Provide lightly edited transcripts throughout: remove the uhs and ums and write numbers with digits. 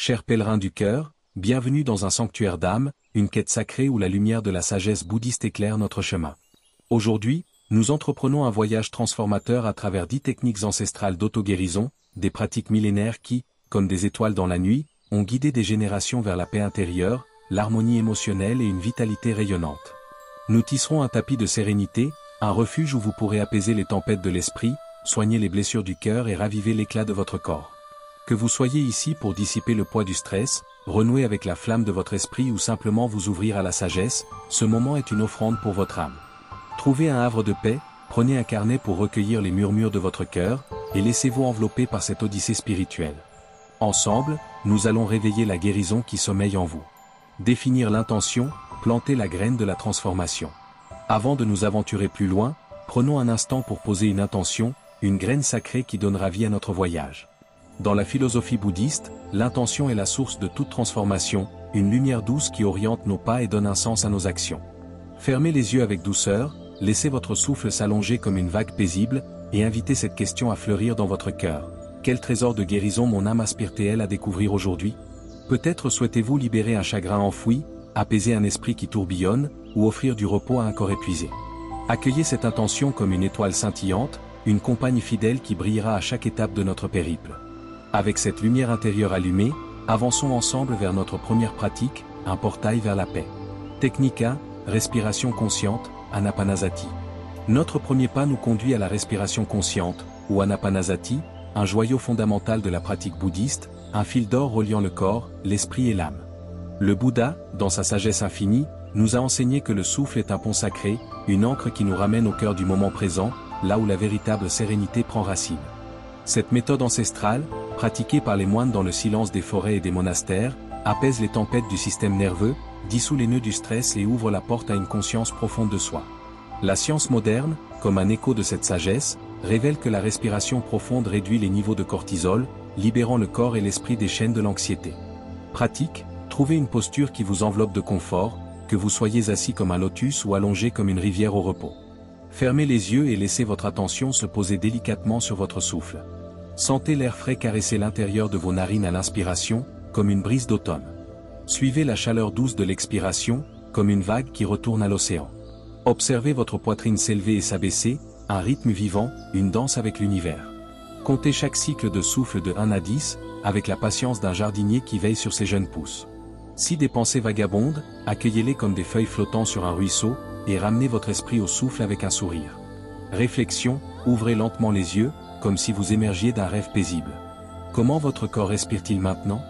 Chers pèlerins du cœur, bienvenue dans un sanctuaire d'âme, une quête sacrée où la lumière de la sagesse bouddhiste éclaire notre chemin. Aujourd'hui, nous entreprenons un voyage transformateur à travers 10 techniques ancestrales d'auto-guérison, des pratiques millénaires qui, comme des étoiles dans la nuit, ont guidé des générations vers la paix intérieure, l'harmonie émotionnelle et une vitalité rayonnante. Nous tisserons un tapis de sérénité, un refuge où vous pourrez apaiser les tempêtes de l'esprit, soigner les blessures du cœur et raviver l'éclat de votre corps. Que vous soyez ici pour dissiper le poids du stress, renouer avec la flamme de votre esprit ou simplement vous ouvrir à la sagesse, ce moment est une offrande pour votre âme. Trouvez un havre de paix, prenez un carnet pour recueillir les murmures de votre cœur, et laissez-vous envelopper par cette odyssée spirituelle. Ensemble, nous allons réveiller la guérison qui sommeille en vous. Définir l'intention, planter la graine de la transformation. Avant de nous aventurer plus loin, prenons un instant pour poser une intention, une graine sacrée qui donnera vie à notre voyage. Dans la philosophie bouddhiste, l'intention est la source de toute transformation, une lumière douce qui oriente nos pas et donne un sens à nos actions. Fermez les yeux avec douceur, laissez votre souffle s'allonger comme une vague paisible, et invitez cette question à fleurir dans votre cœur. Quel trésor de guérison mon âme aspire-t-elle à découvrir aujourd'hui? Peut-être souhaitez-vous libérer un chagrin enfoui, apaiser un esprit qui tourbillonne, ou offrir du repos à un corps épuisé. Accueillez cette intention comme une étoile scintillante, une compagne fidèle qui brillera à chaque étape de notre périple. Avec cette lumière intérieure allumée, avançons ensemble vers notre première pratique, un portail vers la paix. Technique 1, respiration consciente, Anapanasati. Notre premier pas nous conduit à la respiration consciente, ou Anapanasati, un joyau fondamental de la pratique bouddhiste, un fil d'or reliant le corps, l'esprit et l'âme. Le Bouddha, dans sa sagesse infinie, nous a enseigné que le souffle est un pont sacré, une ancre qui nous ramène au cœur du moment présent, là où la véritable sérénité prend racine. Cette méthode ancestrale, pratiquée par les moines dans le silence des forêts et des monastères, apaise les tempêtes du système nerveux, dissout les nœuds du stress et ouvre la porte à une conscience profonde de soi. La science moderne, comme un écho de cette sagesse, révèle que la respiration profonde réduit les niveaux de cortisol, libérant le corps et l'esprit des chaînes de l'anxiété. Pratique, trouvez une posture qui vous enveloppe de confort, que vous soyez assis comme un lotus ou allongé comme une rivière au repos. Fermez les yeux et laissez votre attention se poser délicatement sur votre souffle. Sentez l'air frais caresser l'intérieur de vos narines à l'inspiration, comme une brise d'automne. Suivez la chaleur douce de l'expiration, comme une vague qui retourne à l'océan. Observez votre poitrine s'élever et s'abaisser, un rythme vivant, une danse avec l'univers. Comptez chaque cycle de souffle de 1 à 10, avec la patience d'un jardinier qui veille sur ses jeunes pousses. Si des pensées vagabondent, accueillez-les comme des feuilles flottant sur un ruisseau, et ramenez votre esprit au souffle avec un sourire. Réflexion, ouvrez lentement les yeux, comme si vous émergiez d'un rêve paisible. Comment votre corps respire-t-il maintenant?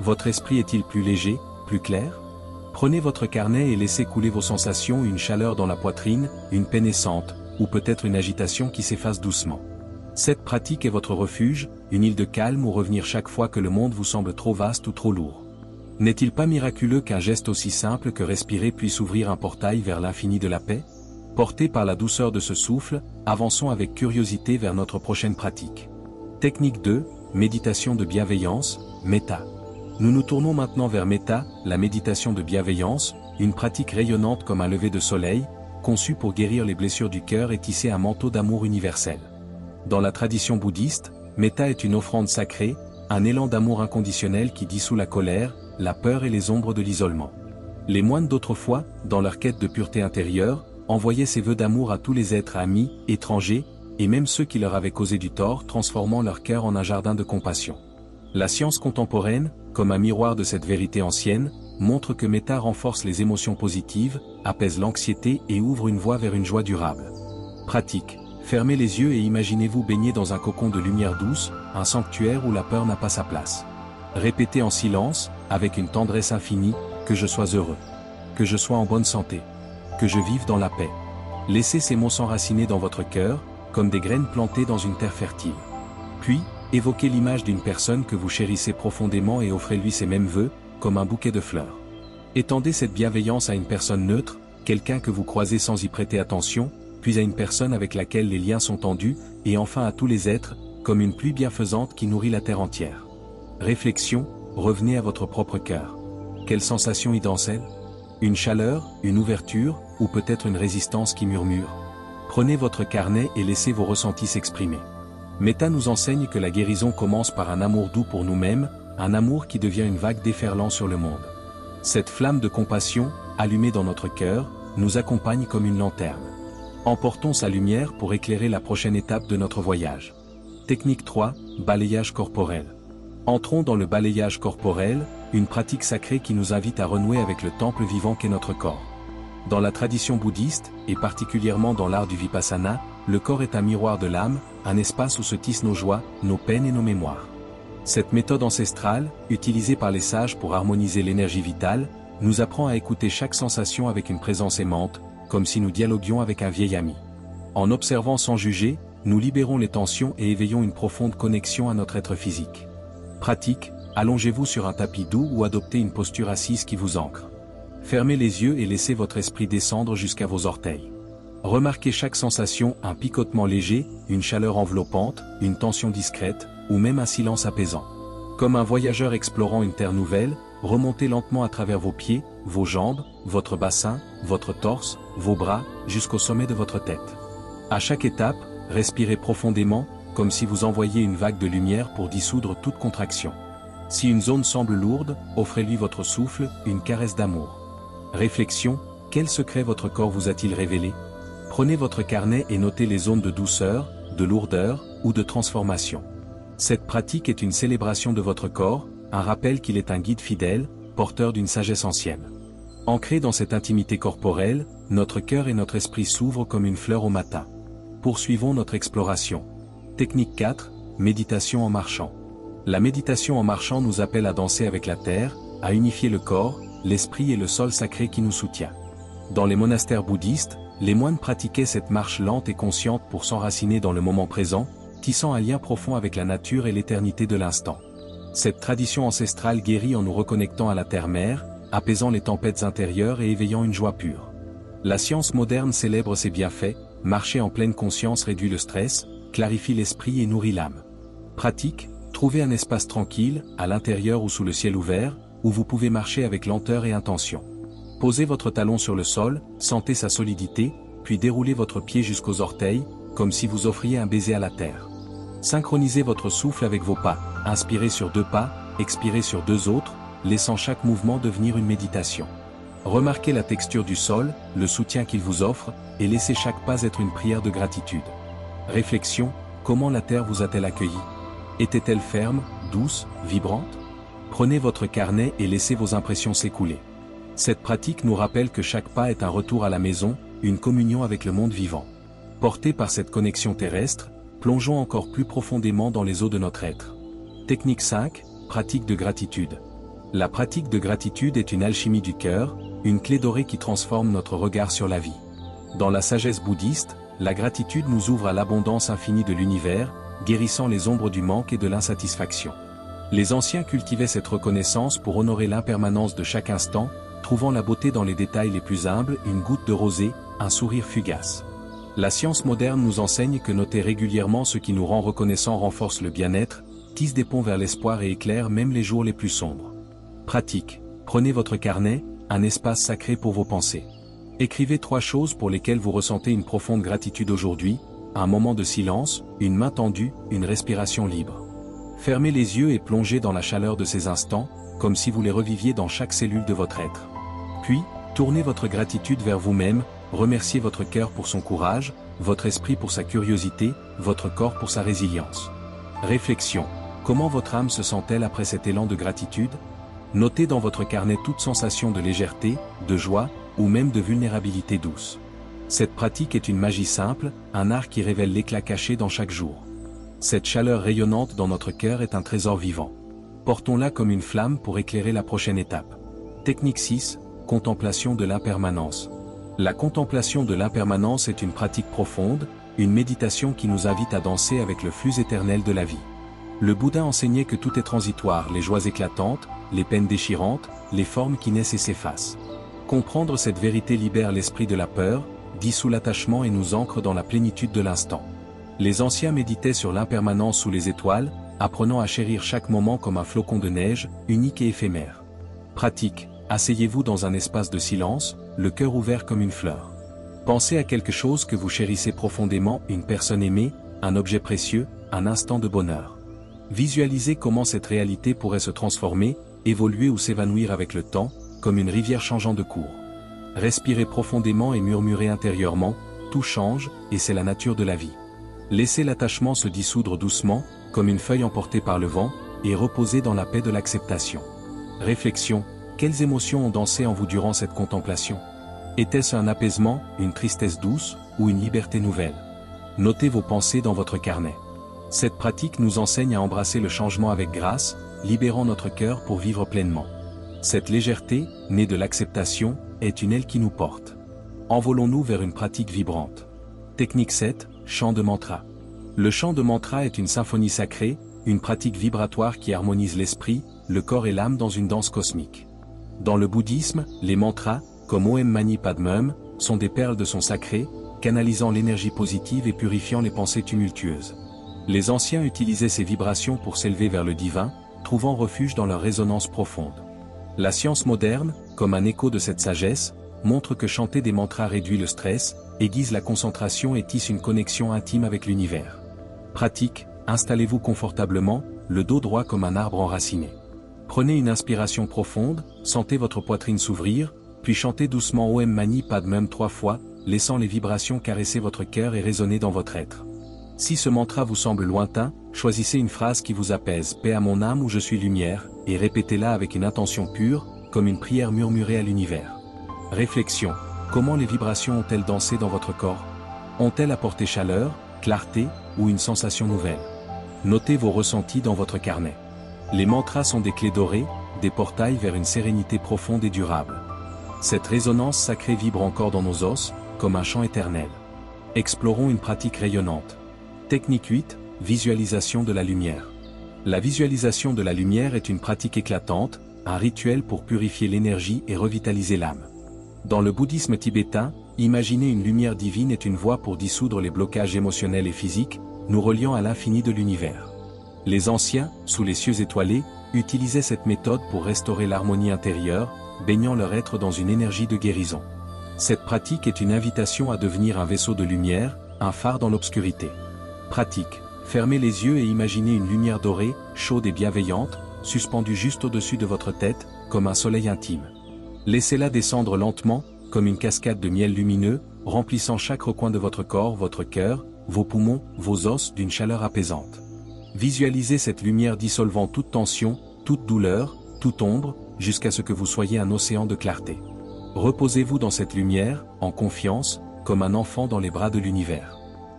Votre esprit est-il plus léger, plus clair? Prenez votre carnet et laissez couler vos sensations, une chaleur dans la poitrine, une paix naissante, ou peut-être une agitation qui s'efface doucement. Cette pratique est votre refuge, une île de calme où revenir chaque fois que le monde vous semble trop vaste ou trop lourd. N'est-il pas miraculeux qu'un geste aussi simple que respirer puisse ouvrir un portail vers l'infini de la paix? Portés par la douceur de ce souffle, avançons avec curiosité vers notre prochaine pratique. Technique 2, méditation de bienveillance, Metta. Nous nous tournons maintenant vers Metta, la méditation de bienveillance, une pratique rayonnante comme un lever de soleil, conçue pour guérir les blessures du cœur et tisser un manteau d'amour universel. Dans la tradition bouddhiste, Metta est une offrande sacrée, un élan d'amour inconditionnel qui dissout la colère, la peur et les ombres de l'isolement. Les moines d'autrefois, dans leur quête de pureté intérieure, envoyaient ces vœux d'amour à tous les êtres amis, étrangers, et même ceux qui leur avaient causé du tort, transformant leur cœur en un jardin de compassion. La science contemporaine, comme un miroir de cette vérité ancienne, montre que Metta renforce les émotions positives, apaise l'anxiété et ouvre une voie vers une joie durable. Pratique. Fermez les yeux et imaginez-vous baigner dans un cocon de lumière douce, un sanctuaire où la peur n'a pas sa place. Répétez en silence, avec une tendresse infinie, que je sois heureux, que je sois en bonne santé, que je vive dans la paix. Laissez ces mots s'enraciner dans votre cœur, comme des graines plantées dans une terre fertile. Puis, évoquez l'image d'une personne que vous chérissez profondément et offrez-lui ces mêmes vœux, comme un bouquet de fleurs. Étendez cette bienveillance à une personne neutre, quelqu'un que vous croisez sans y prêter attention, puis à une personne avec laquelle les liens sont tendus, et enfin à tous les êtres, comme une pluie bienfaisante qui nourrit la terre entière. Réflexion, revenez à votre propre cœur. Quelle sensation y danse-t-elle? Une chaleur, une ouverture, ou peut-être une résistance qui murmure? Prenez votre carnet et laissez vos ressentis s'exprimer. Metta nous enseigne que la guérison commence par un amour doux pour nous-mêmes, un amour qui devient une vague déferlant sur le monde. Cette flamme de compassion, allumée dans notre cœur, nous accompagne comme une lanterne. Emportons sa lumière pour éclairer la prochaine étape de notre voyage. Technique 3, balayage corporel. Entrons dans le balayage corporel, une pratique sacrée qui nous invite à renouer avec le temple vivant qu'est notre corps. Dans la tradition bouddhiste, et particulièrement dans l'art du vipassana, le corps est un miroir de l'âme, un espace où se tissent nos joies, nos peines et nos mémoires. Cette méthode ancestrale, utilisée par les sages pour harmoniser l'énergie vitale, nous apprend à écouter chaque sensation avec une présence aimante, comme si nous dialoguions avec un vieil ami. En observant sans juger, nous libérons les tensions et éveillons une profonde connexion à notre être physique. Pratique, allongez-vous sur un tapis doux ou adoptez une posture assise qui vous ancre. Fermez les yeux et laissez votre esprit descendre jusqu'à vos orteils. Remarquez chaque sensation, un picotement léger, une chaleur enveloppante, une tension discrète, ou même un silence apaisant. Comme un voyageur explorant une terre nouvelle, remontez lentement à travers vos pieds, vos jambes, votre bassin, votre torse, vos bras, jusqu'au sommet de votre tête. À chaque étape, respirez profondément, comme si vous envoyiez une vague de lumière pour dissoudre toute contraction. Si une zone semble lourde, offrez-lui votre souffle, une caresse d'amour. Réflexion, quel secret votre corps vous a-t-il révélé? Prenez votre carnet et notez les zones de douceur, de lourdeur, ou de transformation. Cette pratique est une célébration de votre corps, un rappel qu'il est un guide fidèle, porteur d'une sagesse ancienne. Ancré dans cette intimité corporelle, notre cœur et notre esprit s'ouvrent comme une fleur au matin. Poursuivons notre exploration. Technique 4, méditation en marchant. La méditation en marchant nous appelle à danser avec la terre, à unifier le corps, l'esprit et le sol sacré qui nous soutient. Dans les monastères bouddhistes, les moines pratiquaient cette marche lente et consciente pour s'enraciner dans le moment présent, tissant un lien profond avec la nature et l'éternité de l'instant. Cette tradition ancestrale guérit en nous reconnectant à la terre-mère, apaisant les tempêtes intérieures et éveillant une joie pure. La science moderne célèbre ses bienfaits, marcher en pleine conscience réduit le stress, clarifie l'esprit et nourrit l'âme. Pratique, trouvez un espace tranquille, à l'intérieur ou sous le ciel ouvert, où vous pouvez marcher avec lenteur et intention. Posez votre talon sur le sol, sentez sa solidité, puis déroulez votre pied jusqu'aux orteils, comme si vous offriez un baiser à la terre. Synchronisez votre souffle avec vos pas, inspirez sur 2 pas, expirez sur 2 autres, laissant chaque mouvement devenir une méditation. Remarquez la texture du sol, le soutien qu'il vous offre, et laissez chaque pas être une prière de gratitude. Réflexion, comment la terre vous a-t-elle accueilli? Était-elle ferme, douce, vibrante? Prenez votre carnet et laissez vos impressions s'écouler. Cette pratique nous rappelle que chaque pas est un retour à la maison, une communion avec le monde vivant. Portés par cette connexion terrestre, plongeons encore plus profondément dans les eaux de notre être. Technique 5, pratique de gratitude. La pratique de gratitude est une alchimie du cœur, une clé dorée qui transforme notre regard sur la vie. Dans la sagesse bouddhiste, la gratitude nous ouvre à l'abondance infinie de l'univers, guérissant les ombres du manque et de l'insatisfaction. Les anciens cultivaient cette reconnaissance pour honorer l'impermanence de chaque instant, trouvant la beauté dans les détails les plus humbles, une goutte de rosée, un sourire fugace. La science moderne nous enseigne que noter régulièrement ce qui nous rend reconnaissants renforce le bien-être, tisse des ponts vers l'espoir et éclaire même les jours les plus sombres. Pratique. Prenez votre carnet, un espace sacré pour vos pensées. Écrivez 3 choses pour lesquelles vous ressentez une profonde gratitude aujourd'hui, un moment de silence, une main tendue, une respiration libre. Fermez les yeux et plongez dans la chaleur de ces instants, comme si vous les reviviez dans chaque cellule de votre être. Puis, tournez votre gratitude vers vous-même, remerciez votre cœur pour son courage, votre esprit pour sa curiosité, votre corps pour sa résilience. Réflexion. Comment votre âme se sent-elle après cet élan de gratitude? Notez dans votre carnet toute sensation de légèreté, de joie, ou même de vulnérabilité douce. Cette pratique est une magie simple, un art qui révèle l'éclat caché dans chaque jour. Cette chaleur rayonnante dans notre cœur est un trésor vivant. Portons-la comme une flamme pour éclairer la prochaine étape. Technique 6, contemplation de l'impermanence. La contemplation de l'impermanence est une pratique profonde, une méditation qui nous invite à danser avec le flux éternel de la vie. Le Bouddha enseignait que tout est transitoire, les joies éclatantes, les peines déchirantes, les formes qui naissent et s'effacent. Comprendre cette vérité libère l'esprit de la peur, dissout l'attachement et nous ancre dans la plénitude de l'instant. Les anciens méditaient sur l'impermanence sous les étoiles, apprenant à chérir chaque moment comme un flocon de neige, unique et éphémère. Pratique, asseyez-vous dans un espace de silence, le cœur ouvert comme une fleur. Pensez à quelque chose que vous chérissez profondément, une personne aimée, un objet précieux, un instant de bonheur. Visualisez comment cette réalité pourrait se transformer, évoluer ou s'évanouir avec le temps, comme une rivière changeant de cours. Respirez profondément et murmurez intérieurement, tout change, et c'est la nature de la vie. Laissez l'attachement se dissoudre doucement, comme une feuille emportée par le vent, et reposez dans la paix de l'acceptation. Réflexion, quelles émotions ont dansé en vous durant cette contemplation? Était-ce un apaisement, une tristesse douce, ou une liberté nouvelle? Notez vos pensées dans votre carnet. Cette pratique nous enseigne à embrasser le changement avec grâce, libérant notre cœur pour vivre pleinement. Cette légèreté, née de l'acceptation, est une aile qui nous porte. Envolons-nous vers une pratique vibrante. Technique 7, chant de mantra. Le chant de mantra est une symphonie sacrée, une pratique vibratoire qui harmonise l'esprit, le corps et l'âme dans une danse cosmique. Dans le bouddhisme, les mantras, comme Om Mani Padme Hum, sont des perles de son sacré, canalisant l'énergie positive et purifiant les pensées tumultueuses. Les anciens utilisaient ces vibrations pour s'élever vers le divin, trouvant refuge dans leur résonance profonde. La science moderne, comme un écho de cette sagesse, montre que chanter des mantras réduit le stress, aiguise la concentration et tisse une connexion intime avec l'univers. Pratique, installez-vous confortablement, le dos droit comme un arbre enraciné. Prenez une inspiration profonde, sentez votre poitrine s'ouvrir, puis chantez doucement Om Mani Padme Hum 3 fois, laissant les vibrations caresser votre cœur et résonner dans votre être. Si ce mantra vous semble lointain, choisissez une phrase qui vous apaise, paix à mon âme ou je suis lumière, et répétez-la avec une intention pure, comme une prière murmurée à l'univers. Réflexion, comment les vibrations ont-elles dansé dans votre corps? Ont-elles apporté chaleur, clarté, ou une sensation nouvelle? Notez vos ressentis dans votre carnet. Les mantras sont des clés dorées, des portails vers une sérénité profonde et durable. Cette résonance sacrée vibre encore dans nos os, comme un chant éternel. Explorons une pratique rayonnante. Technique 8, visualisation de la lumière. La visualisation de la lumière est une pratique éclatante, un rituel pour purifier l'énergie et revitaliser l'âme. Dans le bouddhisme tibétain, imaginer une lumière divine est une voie pour dissoudre les blocages émotionnels et physiques, nous reliant à l'infini de l'univers. Les anciens, sous les cieux étoilés, utilisaient cette méthode pour restaurer l'harmonie intérieure, baignant leur être dans une énergie de guérison. Cette pratique est une invitation à devenir un vaisseau de lumière, un phare dans l'obscurité. Pratique. Fermez les yeux et imaginez une lumière dorée, chaude et bienveillante, suspendue juste au-dessus de votre tête, comme un soleil intime. Laissez-la descendre lentement, comme une cascade de miel lumineux, remplissant chaque recoin de votre corps, votre cœur, vos poumons, vos os d'une chaleur apaisante. Visualisez cette lumière dissolvant toute tension, toute douleur, toute ombre, jusqu'à ce que vous soyez un océan de clarté. Reposez-vous dans cette lumière, en confiance, comme un enfant dans les bras de l'univers.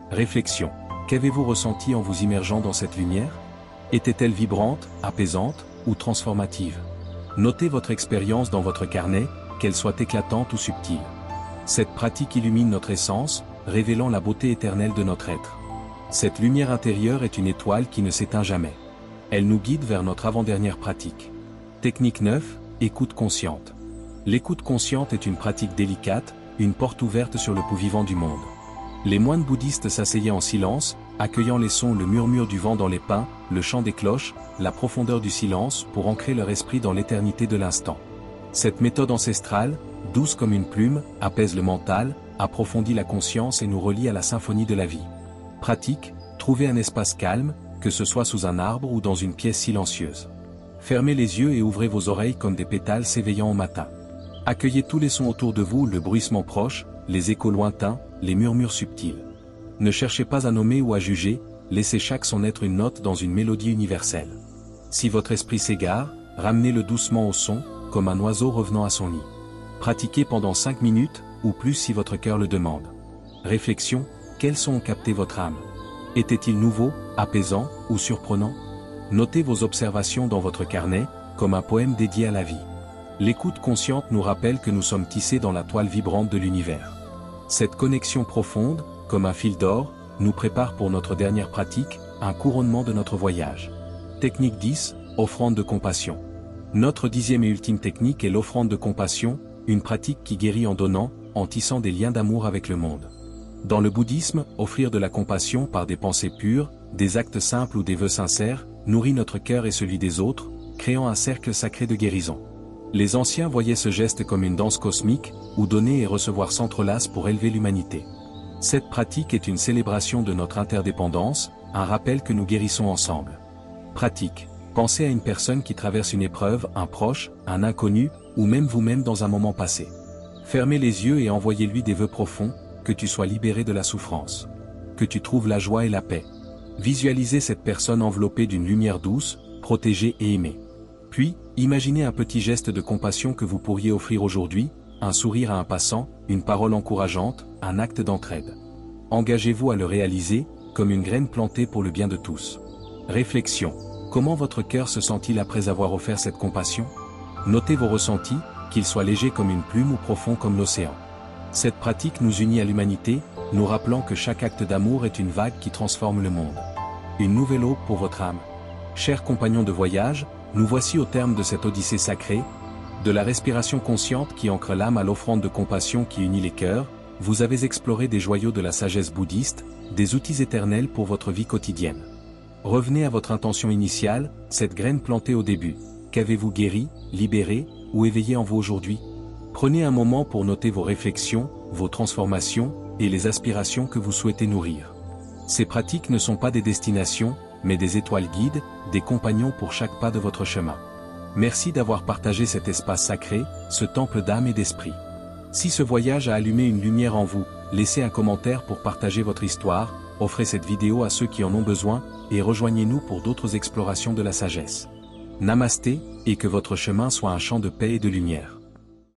Réflexion. Qu'avez-vous ressenti en vous immergeant dans cette lumière? Était-elle vibrante, apaisante, ou transformative? Notez votre expérience dans votre carnet, qu'elle soit éclatante ou subtile. Cette pratique illumine notre essence, révélant la beauté éternelle de notre être. Cette lumière intérieure est une étoile qui ne s'éteint jamais. Elle nous guide vers notre avant-dernière pratique. Technique 9, écoute consciente. L'écoute consciente est une pratique délicate, une porte ouverte sur le pouls vivant du monde. Les moines bouddhistes s'asseyaient en silence, accueillant les sons, le murmure du vent dans les pins, le chant des cloches, la profondeur du silence pour ancrer leur esprit dans l'éternité de l'instant. Cette méthode ancestrale, douce comme une plume, apaise le mental, approfondit la conscience et nous relie à la symphonie de la vie. Pratique, trouvez un espace calme, que ce soit sous un arbre ou dans une pièce silencieuse. Fermez les yeux et ouvrez vos oreilles comme des pétales s'éveillant au matin. Accueillez tous les sons autour de vous, le bruissement proche, les échos lointains, les murmures subtils. Ne cherchez pas à nommer ou à juger, laissez chaque son être une note dans une mélodie universelle. Si votre esprit s'égare, ramenez-le doucement au son, comme un oiseau revenant à son nid. Pratiquez pendant 5 minutes, ou plus si votre cœur le demande. Réflexion, quels sons ont capté votre âme? Était-il nouveau, apaisant, ou surprenant? Notez vos observations dans votre carnet, comme un poème dédié à la vie. L'écoute consciente nous rappelle que nous sommes tissés dans la toile vibrante de l'univers. Cette connexion profonde, comme un fil d'or, nous prépare pour notre dernière pratique, un couronnement de notre voyage. Technique 10, offrande de compassion. Notre 10e et ultime technique est l'offrande de compassion, une pratique qui guérit en donnant, en tissant des liens d'amour avec le monde. Dans le bouddhisme, offrir de la compassion par des pensées pures, des actes simples ou des vœux sincères, nourrit notre cœur et celui des autres, créant un cercle sacré de guérison. Les anciens voyaient ce geste comme une danse cosmique, où donner et recevoir s'entrelacent pour élever l'humanité. Cette pratique est une célébration de notre interdépendance, un rappel que nous guérissons ensemble. Pratique. Pensez à une personne qui traverse une épreuve, un proche, un inconnu, ou même vous-même dans un moment passé. Fermez les yeux et envoyez-lui des vœux profonds, que tu sois libéré de la souffrance. Que tu trouves la joie et la paix. Visualisez cette personne enveloppée d'une lumière douce, protégée et aimée. Puis, imaginez un petit geste de compassion que vous pourriez offrir aujourd'hui, un sourire à un passant, une parole encourageante, un acte d'entraide. Engagez-vous à le réaliser, comme une graine plantée pour le bien de tous. Réflexion. Comment votre cœur se sent-il après avoir offert cette compassion? Notez vos ressentis, qu'ils soient légers comme une plume ou profonds comme l'océan. Cette pratique nous unit à l'humanité, nous rappelant que chaque acte d'amour est une vague qui transforme le monde. Une nouvelle aube pour votre âme. Chers compagnons de voyage, nous voici au terme de cette odyssée sacrée, de la respiration consciente qui ancre l'âme à l'offrande de compassion qui unit les cœurs. Vous avez exploré des joyaux de la sagesse bouddhiste, des outils éternels pour votre vie quotidienne. Revenez à votre intention initiale, cette graine plantée au début. Qu'avez-vous guéri, libéré, ou éveillé en vous aujourd'hui? Prenez un moment pour noter vos réflexions, vos transformations, et les aspirations que vous souhaitez nourrir. Ces pratiques ne sont pas des destinations, mais des étoiles guides, des compagnons pour chaque pas de votre chemin. Merci d'avoir partagé cet espace sacré, ce temple d'âme et d'esprit. Si ce voyage a allumé une lumière en vous, laissez un commentaire pour partager votre histoire, offrez cette vidéo à ceux qui en ont besoin, et rejoignez-nous pour d'autres explorations de la sagesse. Namasté, et que votre chemin soit un champ de paix et de lumière.